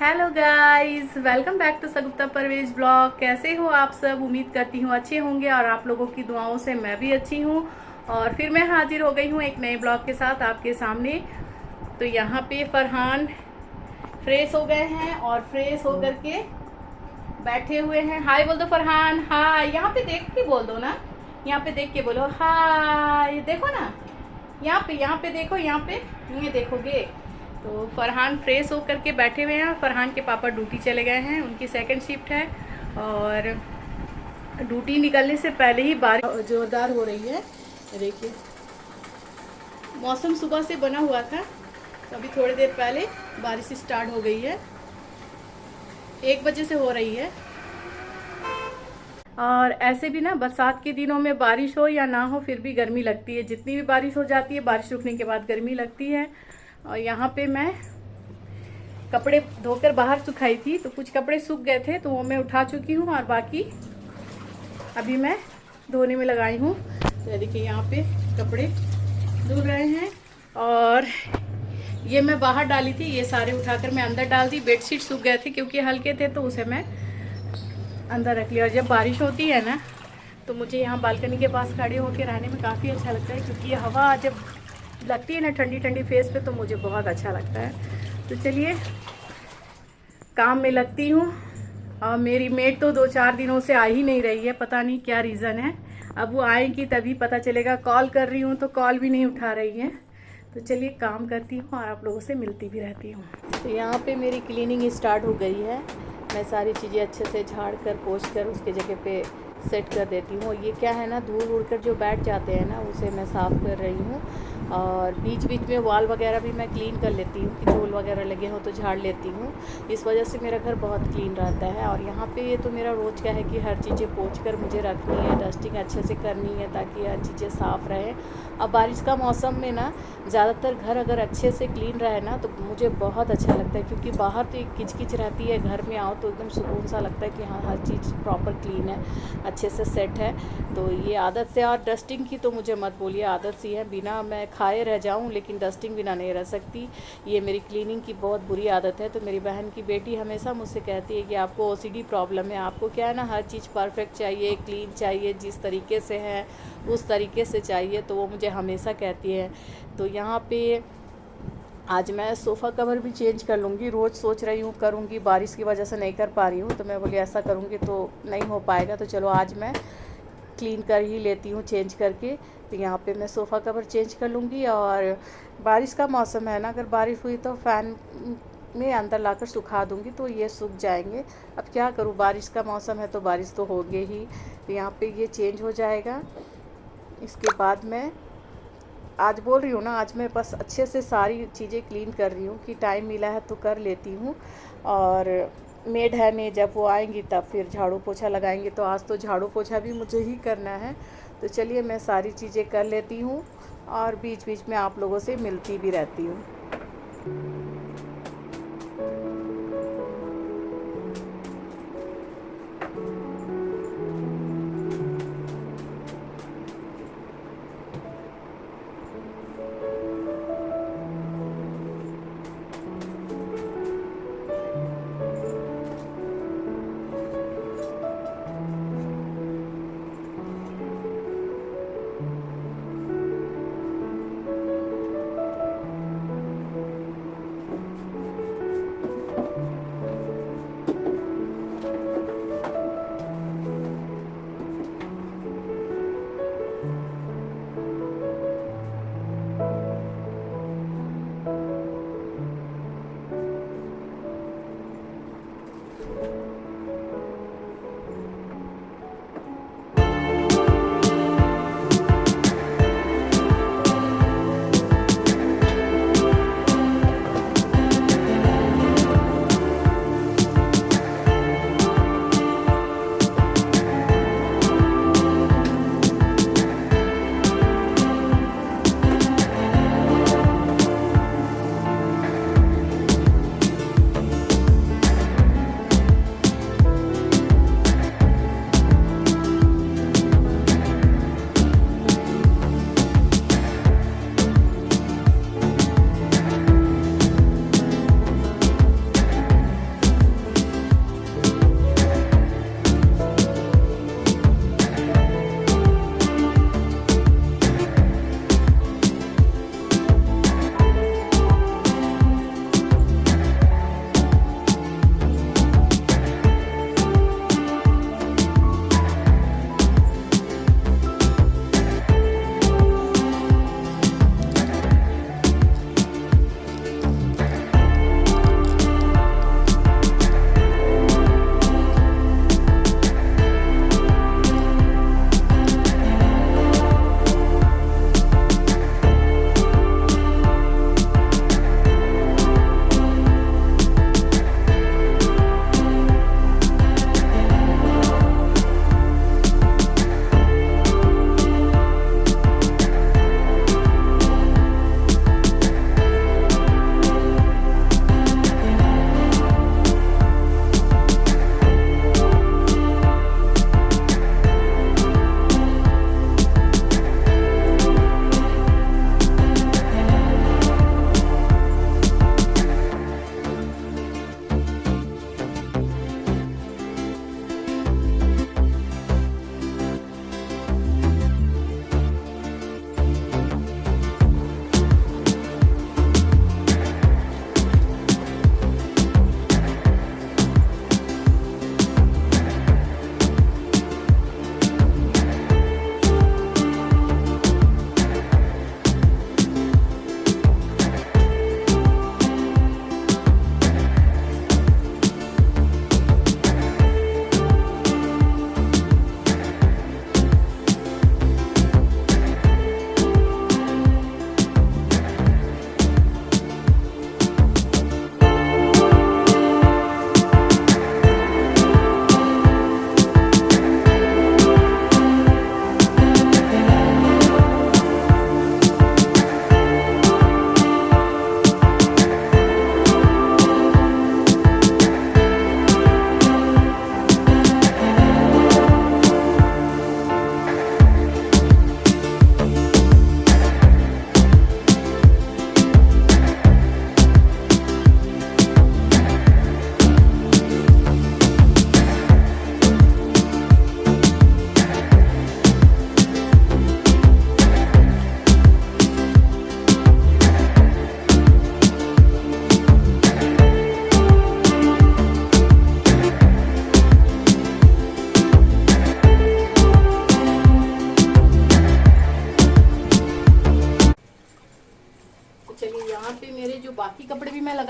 Hello guys, welcome back to Shagufta Parvez blog. कैसे हो आप सब? उम्मीद करती हूँ अच्छे होंगे और आप लोगों की दुआओं से मैं भी अच्छी हूँ। और फिर मैं हाजिर हो गई हूँ एक नए ब्लॉग के साथ आपके सामने। तो यहाँ पे फरहान फ्रेश हो गए हैं और फ्रेश हो करके बैठे हुए हैं। हाय बोल दो फरहान, हाय। यहाँ पे देख के बोल दो ना, यहाँ पे देख के बोलो हाय। देखो ना, यहाँ पे देखो, यहाँ पे ये देखोगे। तो फरहान फ्रेश होकर के बैठे हुए हैं। फरहान के पापा ड्यूटी चले गए हैं, उनकी सेकंड शिफ्ट है। और ड्यूटी निकलने से पहले ही बारिश जोरदार हो रही है। देखिए, मौसम सुबह से बना हुआ था, तो अभी थोड़ी देर पहले बारिश स्टार्ट हो गई है। 1 बजे से हो रही है। और ऐसे भी ना, बरसात के दिनों में बारिश हो या ना हो फिर भी गर्मी लगती है। जितनी भी बारिश हो जाती है, बारिश रुकने के बाद गर्मी लगती है। और यहाँ पे मैं कपड़े धोकर बाहर सुखाई थी, तो कुछ कपड़े सूख गए थे तो वो मैं उठा चुकी हूँ, और बाकी अभी मैं धोने में लगाई हूँ। तो देखिए, यहाँ पे कपड़े धुल रहे हैं। और ये मैं बाहर डाली थी, ये सारे उठाकर मैं अंदर डाल दी। बेडशीट सूख गए थे क्योंकि हल्के थे, तो उसे मैं अंदर रख लिया। और जब बारिश होती है ना, तो मुझे यहाँ बालकनी के पास खड़े होकर रहने में काफ़ी अच्छा लगता है, क्योंकि हवा जब लगती है ना ठंडी ठंडी फेस पे, तो मुझे बहुत अच्छा लगता है। तो चलिए, काम में लगती हूँ। और मेरी मेड तो 2-4 दिनों से आ ही नहीं रही है, पता नहीं क्या रीज़न है। अब वो आएगी तभी पता चलेगा। कॉल कर रही हूँ तो कॉल भी नहीं उठा रही है। तो चलिए, काम करती हूँ और आप लोगों से मिलती भी रहती हूँ। तो यहाँ पे मेरी क्लीनिंग स्टार्ट हो गई है। मैं सारी चीज़ें अच्छे से झाड़ कर पोंछ कर उसके जगह पे सेट कर देती हूँ। ये क्या है ना, धूल उड़ कर जो बैठ जाते हैं ना, उसे मैं साफ़ कर रही हूँ। और बीच बीच में वॉल वगैरह भी मैं क्लीन कर लेती हूँ, कि धूल वगैरह लगे हों तो झाड़ लेती हूँ। इस वजह से मेरा घर बहुत क्लीन रहता है। और यहाँ पे ये तो मेरा रोज़ का है कि हर चीज़ें पोंछ कर मुझे रखनी है, डस्टिंग अच्छे से करनी है, ताकि हर चीज़ें साफ़ रहें। अब बारिश का मौसम में ना, ज़्यादातर घर अगर अच्छे से क्लीन रहे ना, तो मुझे बहुत अच्छा लगता है। क्योंकि बाहर तो एक किचकिच रहती है, घर में आओ तो एकदम सुकून सा लगता है कि हाँ, हर चीज़ प्रॉपर क्लीन है, अच्छे से सेट है। तो ये आदत से, और डस्टिंग की तो मुझे मत बोलिए, आदत सी है। बिना मैं खाए रह जाऊं, लेकिन डस्टिंग बिना नहीं रह सकती। ये मेरी क्लीनिंग की बहुत बुरी आदत है। तो मेरी बहन की बेटी हमेशा मुझसे कहती है कि आपको ओसीडी प्रॉब्लम है, आपको क्या है ना, हर चीज़ परफेक्ट चाहिए, क्लीन चाहिए, जिस तरीके से है उस तरीके से चाहिए। तो वो मुझे हमेशा कहती है। तो यहाँ पे आज मैं सोफ़ा कवर भी चेंज कर लूँगी। रोज़ सोच रही हूँ करूँगी, बारिश की वजह से नहीं कर पा रही हूँ। तो मैं बोली ऐसा करूँगी तो नहीं हो पाएगा, तो चलो आज मैं क्लीन कर ही लेती हूँ चेंज करके। तो यहाँ पे मैं सोफ़ा कवर चेंज कर लूँगी। और बारिश का मौसम है ना, अगर बारिश हुई तो फ़ैन में अंदर लाकर सुखा दूँगी, तो ये सूख जाएंगे। अब क्या करूँ, बारिश का मौसम है तो बारिश तो होगी ही। तो यहाँ पे ये चेंज हो जाएगा। इसके बाद मैं आज बोल रही हूँ ना, आज मैं बस अच्छे से सारी चीज़ें क्लीन कर रही हूँ, कि टाइम मिला है तो कर लेती हूँ। और मेड है नहीं, जब वो आएंगी तब फिर झाड़ू पोछा लगाएंगे। तो आज तो झाड़ू पोछा भी मुझे ही करना है। तो चलिए, मैं सारी चीज़ें कर लेती हूँ और बीच बीच में आप लोगों से मिलती भी रहती हूँ।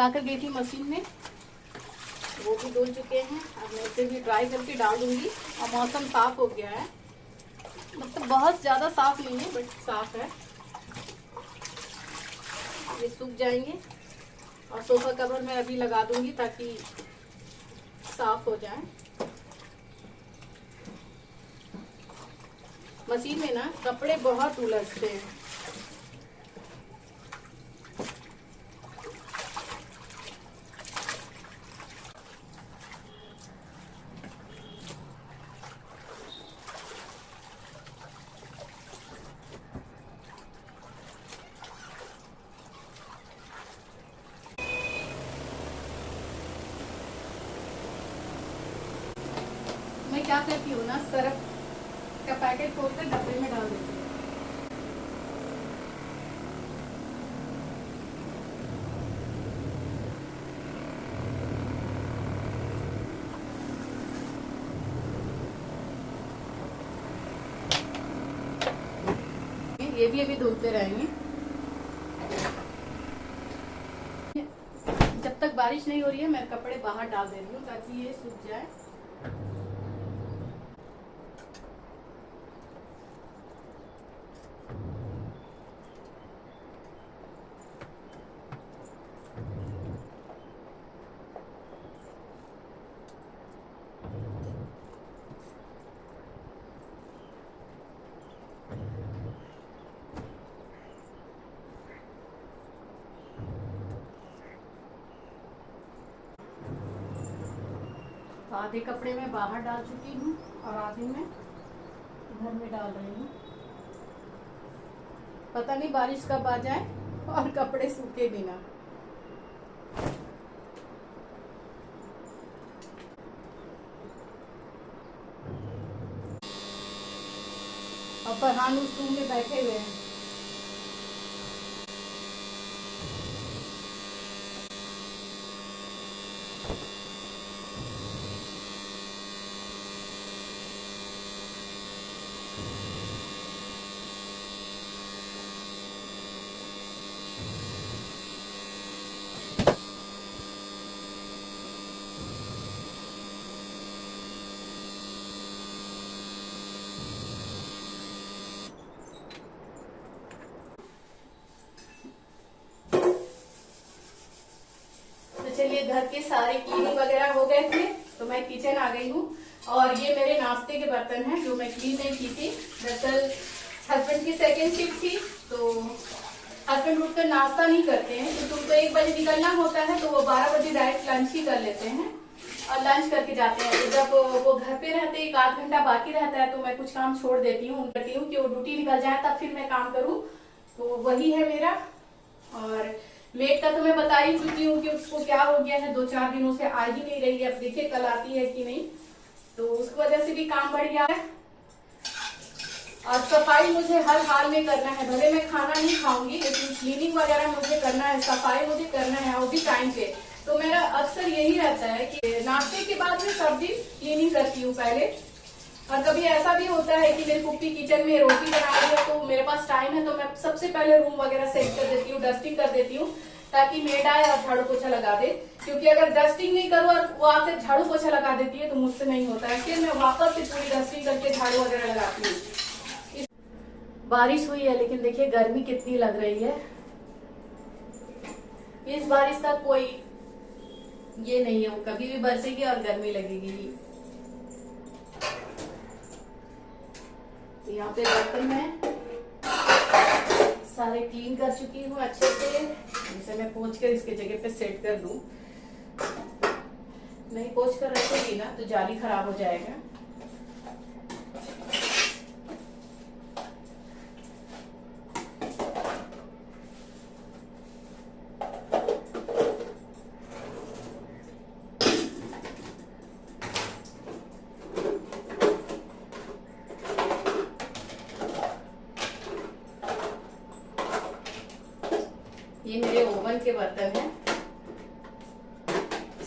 लगाकर गई थी मशीन में, वो भी धुल चुके हैं। अब मैं इसे भी ड्राई करके डाल दूंगी। और मौसम साफ हो गया है, मतलब बहुत ज़्यादा साफ नहीं है बट साफ है। ये सूख जाएंगे और सोफा कवर मैं अभी लगा दूंगी ताकि साफ हो जाए। मशीन में ना कपड़े बहुत उलझते हैं। मैं क्या करती हूँ ना, सर्फ का पैकेट खोलकर डब्बे में डाल देती हूँ। ये भी अभी धुलते रहेंगे जब तक बारिश नहीं हो रही है। मैं कपड़े बाहर डाल दे रही हूँ ताकि ये सूख जाए। आधे कपड़े मैं बाहर डाल चुकी हूँ और आधे मैं घर में डाल रही हूँ। पता नहीं बारिश कब आ जाए और कपड़े सूखे भी ना। और फरहान उस रूम में बैठे हुए हैं। चलिए, घर के सारे क्लीनिंग वगैरह हो गए थे तो मैं किचन आ गई हूँ। और ये मेरे नाश्ते के बर्तन हैं जो मैं क्लीन नहीं की थी। दरअसल हस्बैंड की सेकंड शिफ्ट थी तो हस्बैंड उठकर नाश्ता नहीं करते हैं, तो तुमको 1 बजे निकलना होता है तो वो 12 बजे डायरेक्ट लंच ही कर लेते हैं और लंच करके जाते हैं। तो जब वो घर पे रहते 1 आध घंटा बाकी रहता है तो मैं कुछ काम छोड़ देती हूँ कि वो ड्यूटी निकल जाए तब फिर मैं काम करूँ। तो वही है मेरा। और मेट का तो मैं बता ही चुकी हूँ कि उसको क्या हो गया है, 2-4 दिनों से आ ही नहीं रही है। अब देखिए कल आती है कि नहीं, तो उसकी वजह से भी काम बढ़ गया है। और सफाई मुझे हर हाल में करना है, भले मैं खाना नहीं खाऊंगी लेकिन क्लीनिंग वगैरह मुझे करना है, सफाई मुझे करना है, वो भी टाइम पे। तो मेरा अक्सर यही रहता है कि नाश्ते के बाद में सब दिन क्लीनिंग करती हूँ पहले। और कभी ऐसा भी होता है कि मेरी पुप्पी किचन में रोटी बना रही है तो मेरे पास टाइम है तो मैं सबसे पहले रूम वगैरह सेट कर देती हूँ, डस्टिंग कर देती हूँ ताकि मेड आए और झाड़ू पोछा लगा दे। क्योंकि अगर डस्टिंग नहीं करूँ और वो आकर झाड़ू पोछा लगा देती है तो मुझसे नहीं होता है। फिर मैं वापस से पूरी डस्टिंग करके झाड़ू वगैरह लगाती हूँ। बारिश हुई है लेकिन देखिए गर्मी कितनी लग रही है। इस बारिश का कोई ये नहीं है, वो कभी भी बरसेगी और गर्मी लगेगी। यहाँ पे बर्तन मैं सारे क्लीन कर चुकी हूँ अच्छे से। इसे मैं पोंछ कर इसके जगह पे सेट कर दूं। नहीं पोंछ कर रखूंगी ना तो जाली खराब हो जाएगा। ये मेरे ओवन के बर्तन हैं,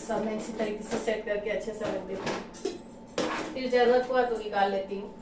सब मैं इसी तरीके से सेट करके अच्छे से रख देती हूँ। फिर जरूरत हुआ तो निकाल लेती हूँ।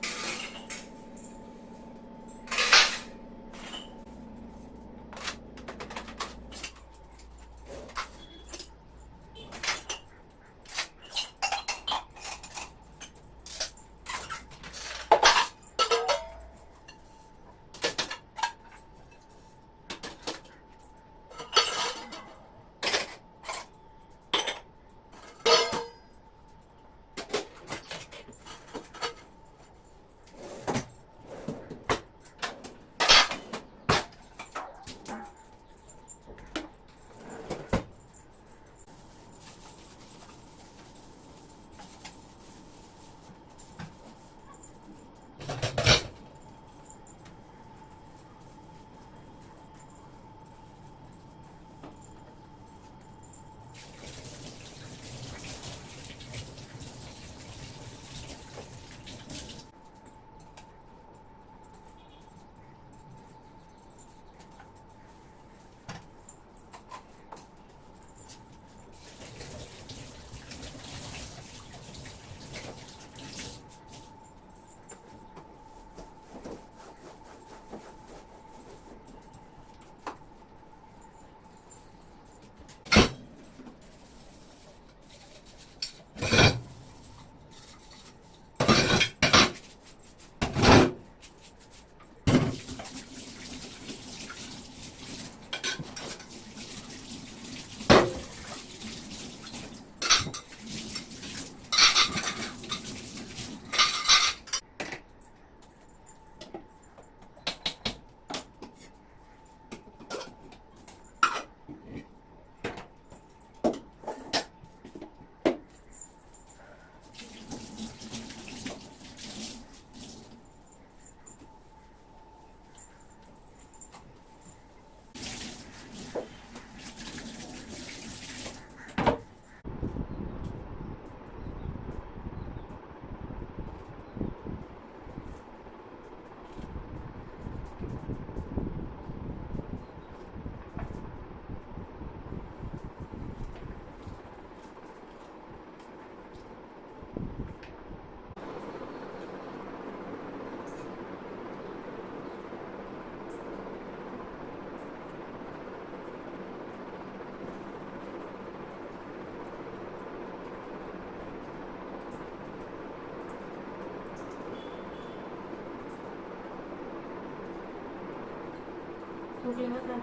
भूख लगा था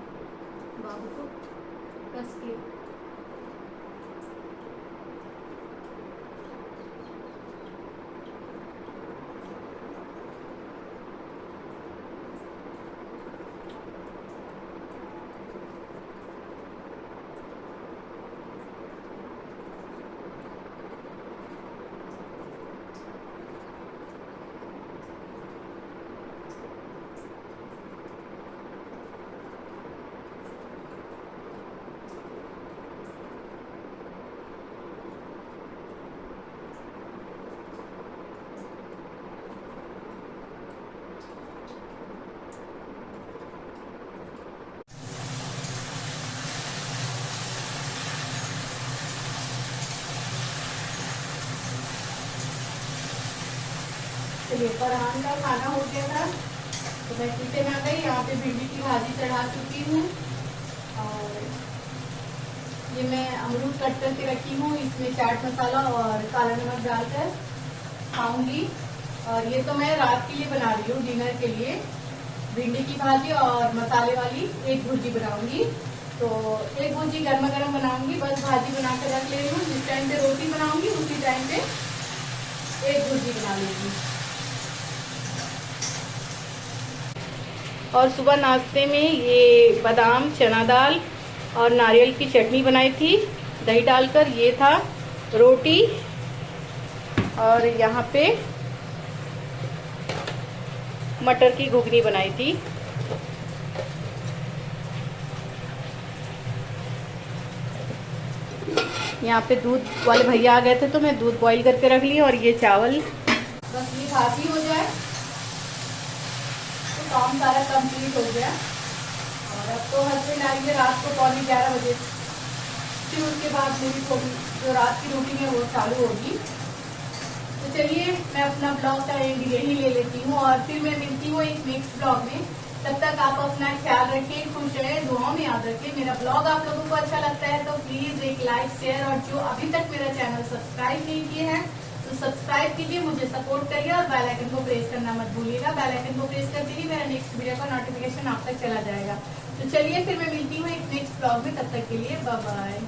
बाबू को कस के। चलिए, फरहान का खाना हो गया था तो मैं किचन आ गई। यहाँ पे भिंडी की भाजी चढ़ा चुकी हूँ और ये मैं अमरूद कट करके रखी हूँ, इसमें चाट मसाला और काला नमक डालकर खाऊंगी। और ये तो मैं रात के लिए बना रही हूँ, डिनर के लिए भिंडी की भाजी और मसाले वाली एक भुर्जी बनाऊंगी। तो एक भुर्जी गर्मा गर्म बनाऊंगी, बस भाजी बना कर रख ले रही हूँ। जिस टाइम पे रोटी बनाऊंगी उसी टाइम पे एक भुर्जी बना लूंगी। और सुबह नाश्ते में ये बादाम, चना दाल और नारियल की चटनी बनाई थी दही डालकर। ये था रोटी और यहाँ पे मटर की घुगनी बनाई थी। यहाँ पे दूध वाले भैया आ गए थे तो मैं दूध बॉईल करके रख ली। और ये चावल, बस ये भाजी हो जाए तो काम सारा कंप्लीट हो गया। और अब तो हस्बैंड आएंगे रात को 11:15 बजे, फिर उसके बाद मेरी थोड़ी जो रात की रूटीन है वो चालू होगी। तो चलिए, मैं अपना ब्लॉग का एंड यही ले लेती हूँ और फिर मैं मिलती हूँ एक नेक्स्ट ब्लॉग में। तब तक आप अपना ख्याल रखिए, खुश रहें, दुआओं में याद रखिए। मेरा ब्लॉग आप लोगों को अच्छा लगता है तो प्लीज एक लाइक, शेयर, और जो अभी तक मेरा चैनल सब्सक्राइब नहीं किए हैं तो सब्सक्राइब कीजिए, मुझे सपोर्ट करिए और बेल आइकन को प्रेस करना मत भूलिएगा। बेल आइकन को प्रेस करते ही मेरा नेक्स्ट वीडियो का नोटिफिकेशन आप तक चला जाएगा। तो चलिए, फिर मैं मिलती हूँ एक नेक्स्ट ब्लॉग में, तब तक के लिए बाय बाय।